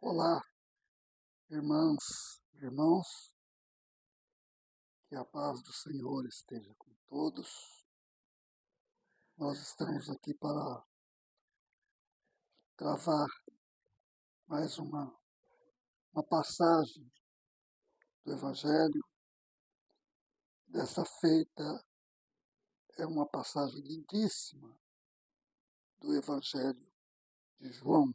Olá, irmãs, irmãos, que a paz do Senhor esteja com todos. Nós estamos aqui para travar mais uma passagem do Evangelho. Dessa feita é uma passagem lindíssima do Evangelho de João,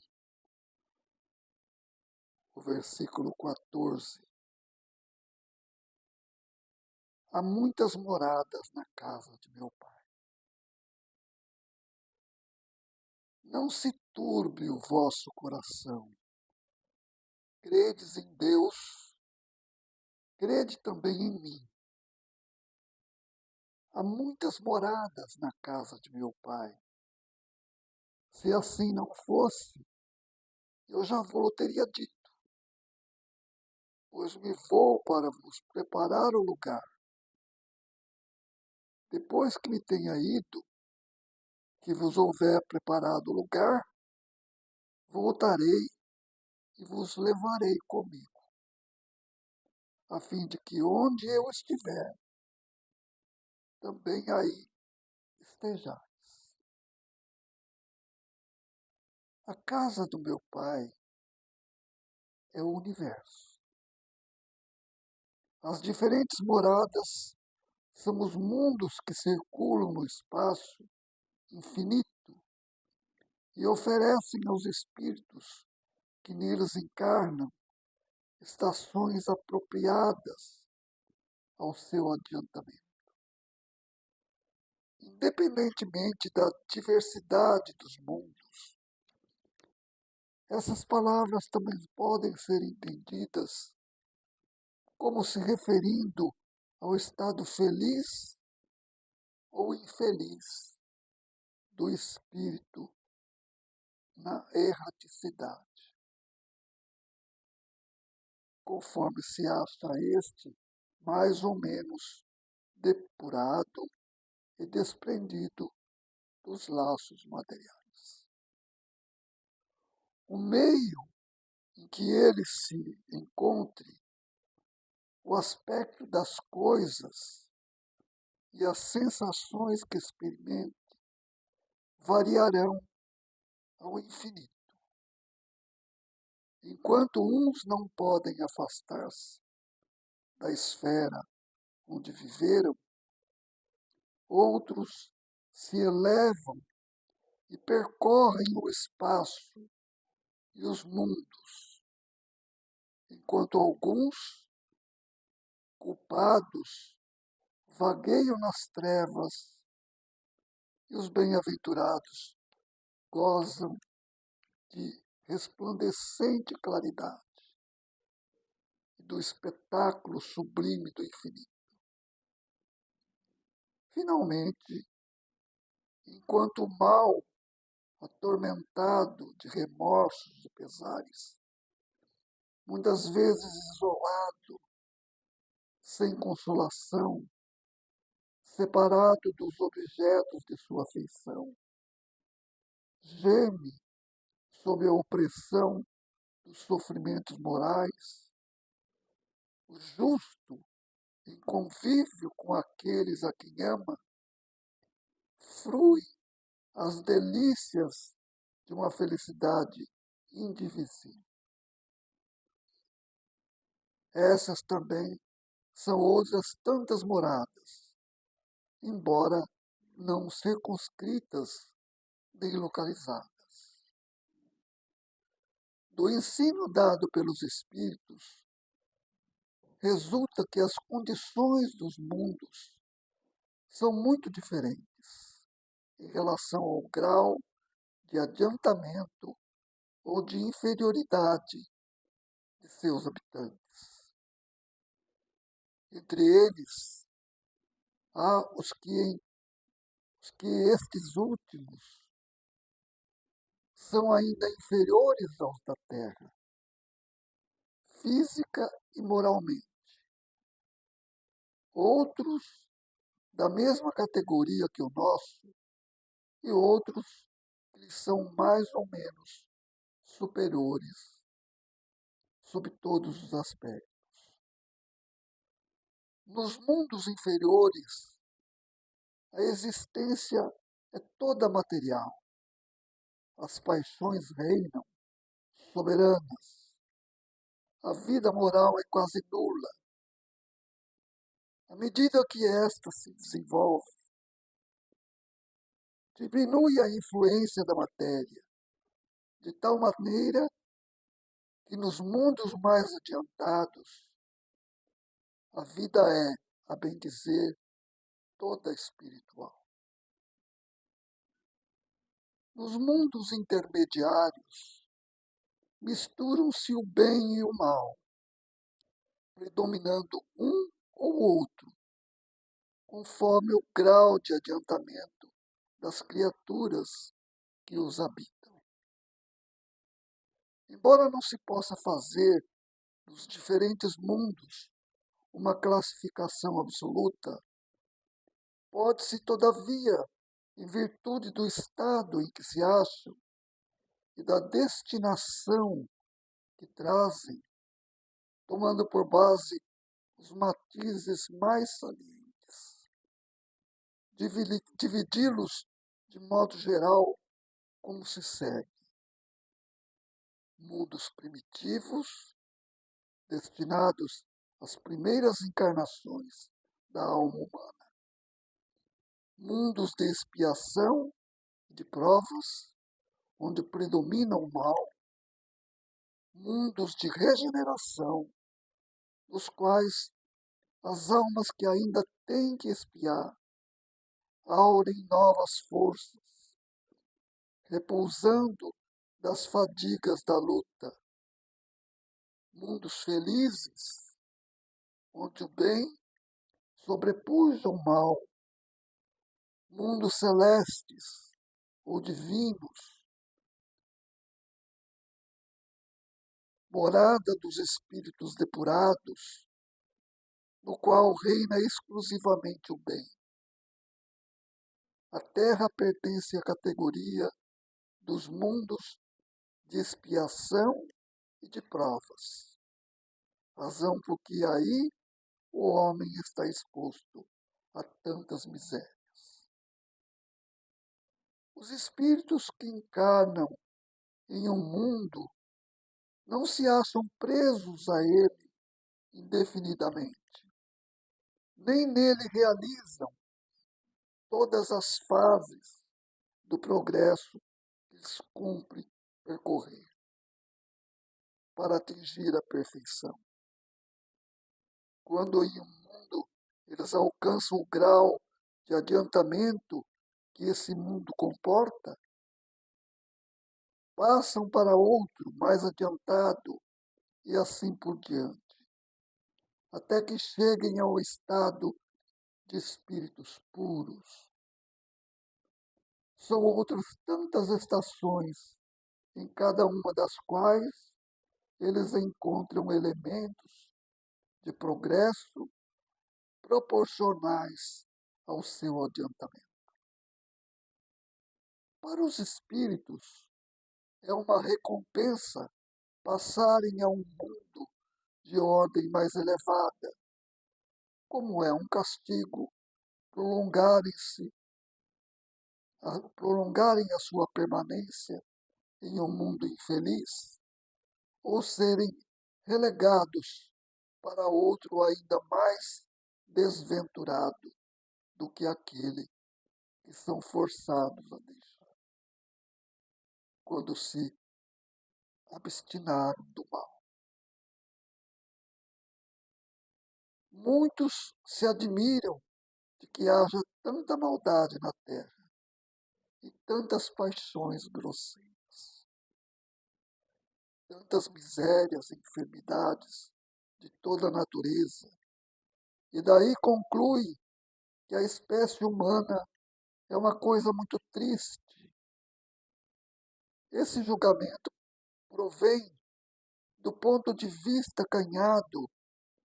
o versículo 14. Há muitas moradas na casa de meu Pai. Não se turbe o vosso coração. Credes em Deus, crede também em mim. Há muitas moradas na casa de meu Pai. Se assim não fosse, eu já vos teria dito, pois me vou para vos preparar o lugar. Depois que me tenha ido, que vos houver preparado o lugar, voltarei e vos levarei comigo, a fim de que onde eu estiver, também aí estejais. A casa do meu Pai é o universo. As diferentes moradas são os mundos que circulam no espaço infinito e oferecem aos espíritos que neles encarnam estações apropriadas ao seu adiantamento. Independentemente da diversidade dos mundos, essas palavras também podem ser entendidas como se referindo ao estado feliz ou infeliz do espírito na erraticidade, conforme se acha este mais ou menos depurado e desprendido dos laços materiais. O meio em que ele se encontre, o aspecto das coisas e as sensações que experimente variarão ao infinito. Enquanto uns não podem afastar-se da esfera onde viveram, outros se elevam e percorrem o espaço e os mundos, enquanto alguns, culpados, vagueiam nas trevas e os bem-aventurados gozam de resplandecente claridade e do espetáculo sublime do infinito. Finalmente, enquanto o mal, atormentado de remorsos e pesares, muitas vezes isolado, sem consolação, separado dos objetos de sua afeição, geme sob a opressão dos sofrimentos morais, o justo, em convívio com aqueles a quem ama, frui as delícias de uma felicidade indivisível. Essas também são outras tantas moradas, embora não circunscritas nem localizadas. Do ensino dado pelos espíritos, resulta que as condições dos mundos são muito diferentes em relação ao grau de adiantamento ou de inferioridade de seus habitantes. Entre eles, há os que estes últimos são ainda inferiores aos da Terra, física e moralmente. Outros da mesma categoria que o nosso e outros que lhes são mais ou menos superiores sob todos os aspectos. Nos mundos inferiores, a existência é toda material. As paixões reinam, soberanas. A vida moral é quase nula. À medida que esta se desenvolve, diminui a influência da matéria, de tal maneira que nos mundos mais adiantados, a vida é, a bem dizer, toda espiritual. Nos mundos intermediários, misturam-se o bem e o mal, predominando um ou outro, conforme o grau de adiantamento das criaturas que os habitam. Embora não se possa fazer dos diferentes mundos uma classificação absoluta, pode-se, todavia, em virtude do estado em que se acham e da destinação que trazem, tomando por base os matizes mais salientes, dividi-los de modo geral como se segue: mundos primitivos, destinados às primeiras encarnações da alma humana; mundos de expiação e de provas, onde predomina o mal; mundos de regeneração, nos quais as almas que ainda têm que expiar aurem novas forças, repousando das fadigas da luta; mundos felizes, onde o bem sobrepuja o mal; mundos celestes ou divinos, morada dos espíritos depurados, no qual reina exclusivamente o bem. A Terra pertence à categoria dos mundos de expiação e de provas, razão por que aí o homem está exposto a tantas misérias. Os espíritos que encarnam em um mundo não se acham presos a ele indefinidamente, nem nele realizam todas as fases do progresso que lhes cumpre percorrer para atingir a perfeição. Quando em um mundo eles alcançam o grau de adiantamento que esse mundo comporta, passam para outro mais adiantado e assim por diante, até que cheguem ao estado de espíritos puros. São outras tantas estações, em cada uma das quais eles encontram elementos de progresso proporcionais ao seu adiantamento. Para os espíritos, é uma recompensa passarem a um mundo de ordem mais elevada, como é um castigo prolongarem-se, prolongarem a sua permanência em um mundo infeliz, ou serem relegados para outro ainda mais desventurado do que aquele que são forçados a deixar, quando se abstinaram do mal. Muitos se admiram de que haja tanta maldade na terra e tantas paixões grosseiras, tantas misérias e enfermidades de toda a natureza, e daí conclui que a espécie humana é uma coisa muito triste. Esse julgamento provém do ponto de vista acanhado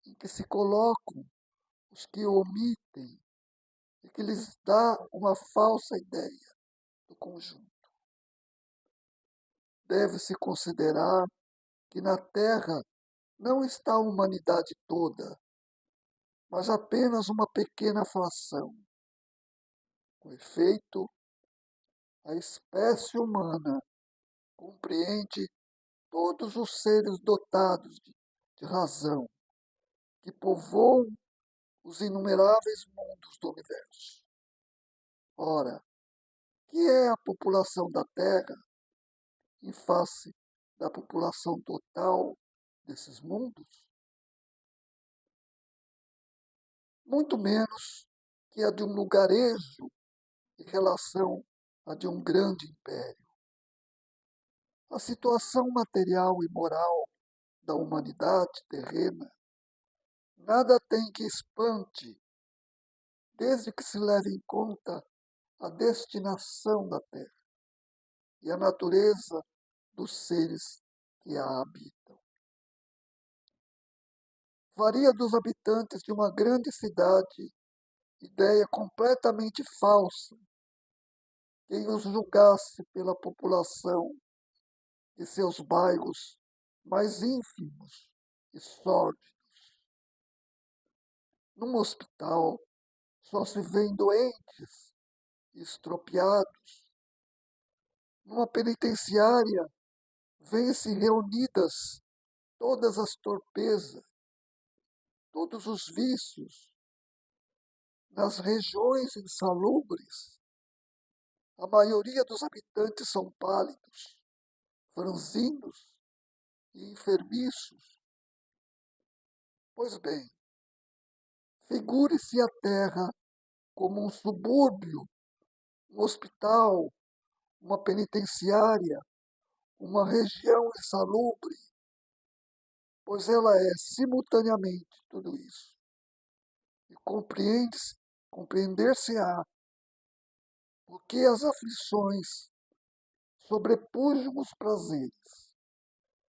em que se colocam os que o omitem e que lhes dá uma falsa ideia do conjunto. Deve-se considerar que na Terra não está a humanidade toda, mas apenas uma pequena fração. Com efeito, a espécie humana compreende todos os seres dotados de razão, que povoam os inumeráveis mundos do universo. Ora, que é a população da Terra em face da população total desses mundos? Muito menos que a de um lugarejo em relação à de um grande império. A situação material e moral da humanidade terrena nada tem que espante, desde que se leve em conta a destinação da Terra e a natureza dos seres que a habitam. Faria dos habitantes de uma grande cidade ideia completamente falsa quem os julgasse pela população de seus bairros mais ínfimos e sórdidos. Num hospital só se vêem doentes e estropiados. Numa penitenciária vêem-se reunidas todas as torpezas, todos os vícios. Nas regiões insalubres, a maioria dos habitantes são pálidos, franzinos e enfermiços. Pois bem, figure-se a Terra como um subúrbio, um hospital, uma penitenciária, uma região insalubre, pois ela é simultaneamente tudo isso. E compreender-se-á porque as aflições sobrepujam os prazeres,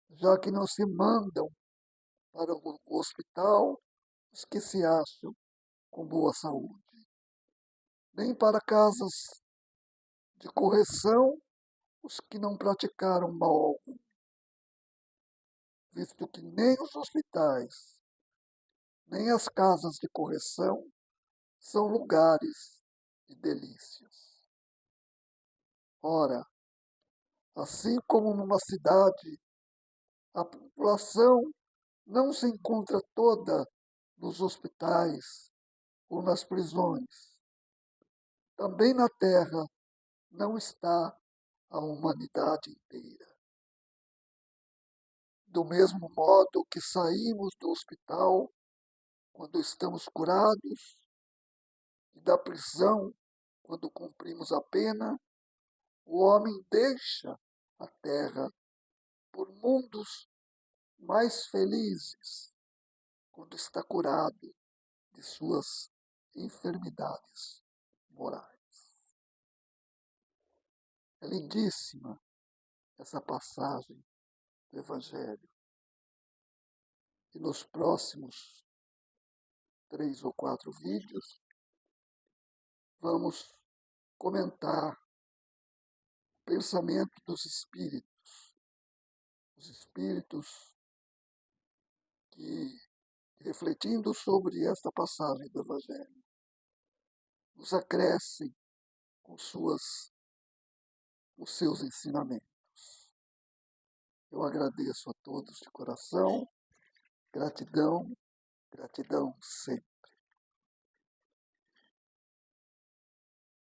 já que não se mandam para o hospital os que se acham com boa saúde, nem para casas de correção os que não praticaram mal algum, visto que nem os hospitais, nem as casas de correção são lugares de delícias. Ora, assim como numa cidade, a população não se encontra toda nos hospitais ou nas prisões. Também na Terra não está a humanidade inteira. Do mesmo modo que saímos do hospital quando estamos curados e da prisão quando cumprimos a pena, o homem deixa a Terra por mundos mais felizes quando está curado de suas enfermidades morais. É lindíssima essa passagem do Evangelho. E nos próximos 3 ou 4 vídeos, vamos comentar o pensamento dos espíritos. Os espíritos que, refletindo sobre esta passagem do Evangelho, nos acrescem com os seus ensinamentos. Eu agradeço a todos de coração. Gratidão, gratidão sempre.